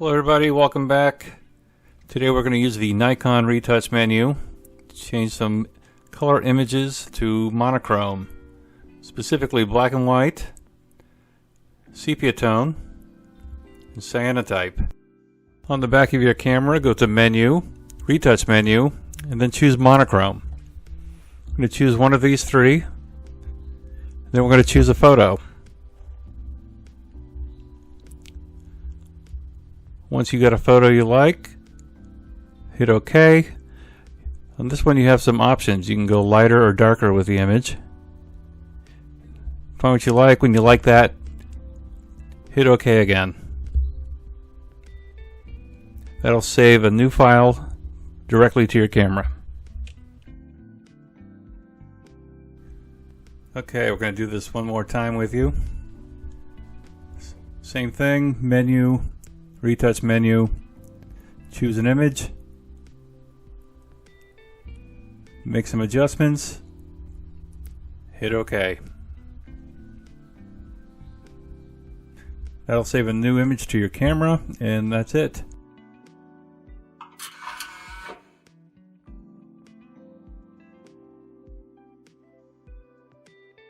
Hello everybody, welcome back. Today we're going to use the Nikon Retouch Menu to change some color images to monochrome, specifically black and white, sepia tone, and cyanotype. On the back of your camera, go to Menu, Retouch Menu, and then choose monochrome. I'm going to choose one of these three, then we're going to choose a photo. Once you get a photo you like, hit OK. On this one you have some options. You can go lighter or darker with the image. Find what you like. When you like that, hit OK again. That'll save a new file directly to your camera. Okay, we're going to do this one more time with you. Same thing, Menu, Retouch Menu, choose an image, make some adjustments, hit OK. That'll save a new image to your camera, and that's it.